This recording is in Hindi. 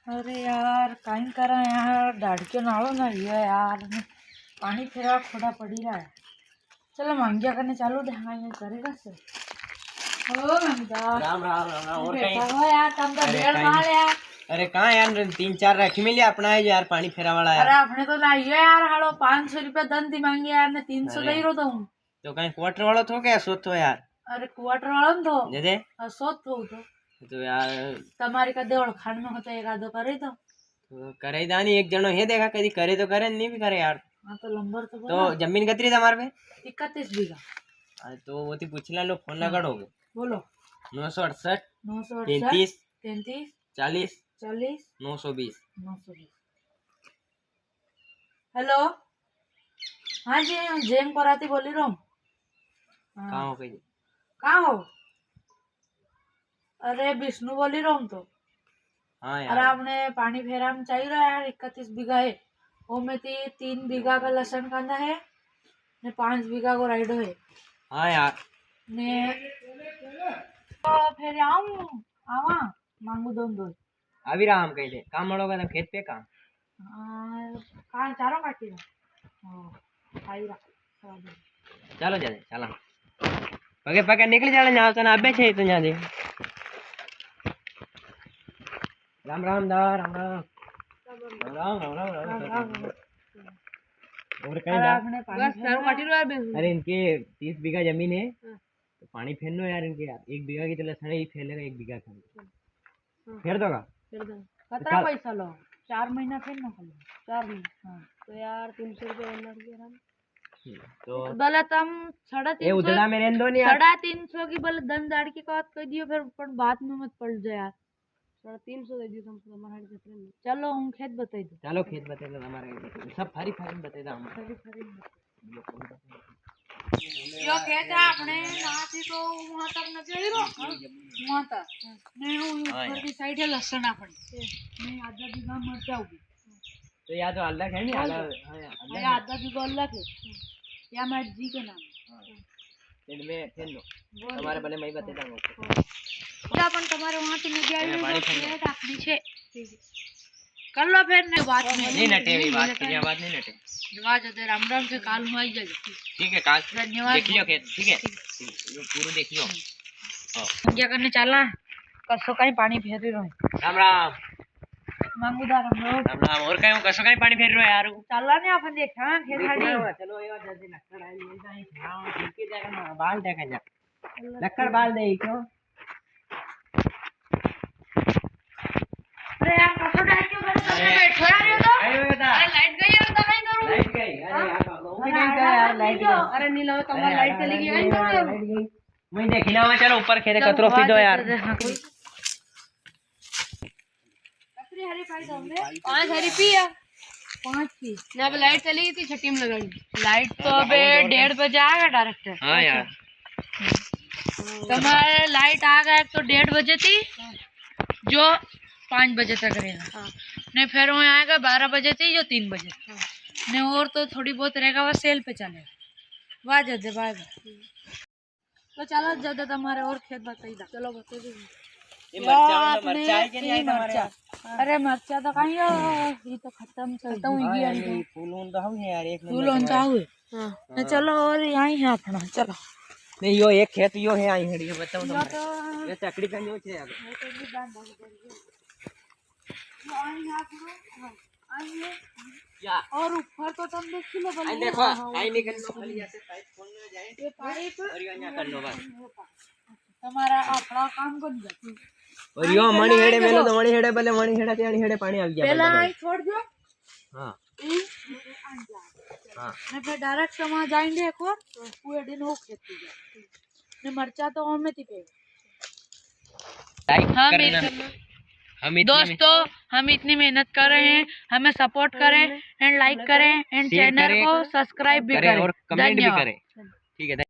अरे यार कहीं करा यार दाड़क्यों नालो ना ये यार पानी फेरा खोड़ा पड़ी रहा है। चलो मांगिया करने चालू दे। हाँ ये करेगा से ओ मंदा राम राम राम राम। और कहीं हो यार तुम तो डेढ़ माल यार। अरे कहाँ यार 3-4 रखी मिली अपना है यार पानी फेरा वाला यार। अरे अपने तो लाइए यार हालो 500 रुपया दन दी मांगी यार ने 300 दे रो हूँ। तो कहीं क्वार्टर वाला थो क्या सोच तो यार। अरे क्वार्टर वाला तो दे दे सोच तो यार તમારી કદે ઓળખાણ માં હતો એક આદો કરી દો तो करे दानी एक जनो है देखा कभी करे तो करे नहीं भी करे यार। हाँ तो लंबर तो तो जमीन कतरी तुम्हारे पे 31 बीघा। तो वो थी पूछला लो फोन लगाओगे बोलो 968 938 33 33 40 40 920 920। हेलो हाँ जी मैं जेम कराती बोली रहा हूँ। कहाँ हो कहीं कहाँ हो? अरे विष्णु बोली रहा हूँ तो। हाँ अरे यार आपने पानी फेरा में चाहिए रहा यार 31 बीघा है। वो में 3 बीघा का लहसुन कांदा है ने 5 बीघा को राइडो है हाँ यार ने तो फिर आऊं आवा मांगू दोन दो अभी रहा हम कहीं थे काम मरोगा तो खेत पे काम कहाँ चारों काटी खाई रहा। चलो जा चला पगे पगे निकल जाने यहाँ तो ना अबे छे तो यहाँ दे राम राम दा राम राम राम राम राम राम और कहीं दा बस चारों काटी रहा है। अरे इनके 30 बीघा जमीन है तो पानी फेरनो यार इनके यार 1 बीघा की तो लहसुन ही फैलेगा 1 बीघा का फेर दोगा कितना पैसा लो 4 महीना फिर ना खाली 4 महीना। हाँ तो यार 300 रुपये तो भले तुम ये उधड़ा में रहने दो नहीं यार 350 की भले दन दाड़ की बात कर दियो फिर पर बात में मत पड़ जाए यार 350 दे दियो तुम हमारे चलो हम खेत बता दो। चलो खेत बता दो हमारे सब फारी फारी बता दो हम यो कहता अपने नाથી તો वहां तक न ગયો वहां तक ने ऊपर की साइड है लहसुन अपने ने आधा बीघा मरचा होगी तो यार तो अलग है नहीं अलग हां आधा बीघा अलग है या मैं जी के नाम इनमें फिर लो हमारे भले मैं बता दूंगा तो अपन तुम्हारे वहां से नहीं गया खेत अपनी छे कर लो फिर ने बात नहीं नटे बात की बात नहीं नटे धन्यवाद जय राम राम से काल में आई जाएगी। ठीक है काल धन्यवाद देख लियो खेत ठीक है ये पूरा देख लियो क्या करने चला कसो कहीं पानी फेर रहो राम राम मांगूदा राम राम और कहीं कसो कहीं पानी फेर रहो यार चला नहीं अपन देखा खेत खाली चलो ये जल्दी लक्कड़ आई मिल जाए हां ठीक है जाएगा बाल देखा जा लक्कड़ बाल दे क्यों अरे यार कसो डाल क्यों कर बैठो यार ये तो अरे लाइट गई है तो कहीं करूं लाइट गई अरे यार वो भी नहीं कर यार लाइट गई अरे नहीं लो तुम्हारी लाइट चली गई है तो लाइट गई मैं देखी ना चलो ऊपर खेत कतरो पी दो यार कतरी हरी पाई दो हमने 5 हरी पी है 5 पी ना अब लाइट चली गई थी छठी में लगाई लाइट तो अब 1:30 बजे आएगा डायरेक्टर। हां यार तुम्हारे लाइट आ गया तो 1:30 बजे थी जो 5 बजे तक रहेगा नहीं फिर वो आएगा 12 बजे थी जो 3 बजे नहीं और तो थोड़ी बहुत रहेगा वो सेल पे चलेगा वाह जदे बाय तो चलो जदे तुम्हारे और खेत बताई दा चलो बता दो ये मरचा है कि नहीं है तुम्हारे अरे मरचा तो कहीं ये तो खत्म हो गया ये फूलों तो हम यार एक फूल on चाहू हां चलो और यहीं है अपना चलो नहीं यो एक खेत यो है आई है ये बताओ तुम ये चकड़ी का जो है या और ऊपर तो तुम देख लो आई देखो आई निकल लो खाली ऐसे पाइप खोलने जाए ये पाइप और यहाँ कर लो बस तुम्हारा अपना काम कर दो और यो मणि हेड़े मेलो तो मणि हेड़े पहले मणि हेड़ा ते हेड़े पानी आ गया पहला आई छोड़ दो हां हां मैं फिर डायरेक्ट समा जाएंगे एक और पूरे दिन हो खेती जा ने मरचा तो हमें थी पे लाइक करना हम दोस्तों हम इतनी मेहनत कर रहे हैं हमें सपोर्ट करें एंड लाइक करें एंड चैनल को सब्सक्राइब भी करें और कमेंट भी करें ठीक है।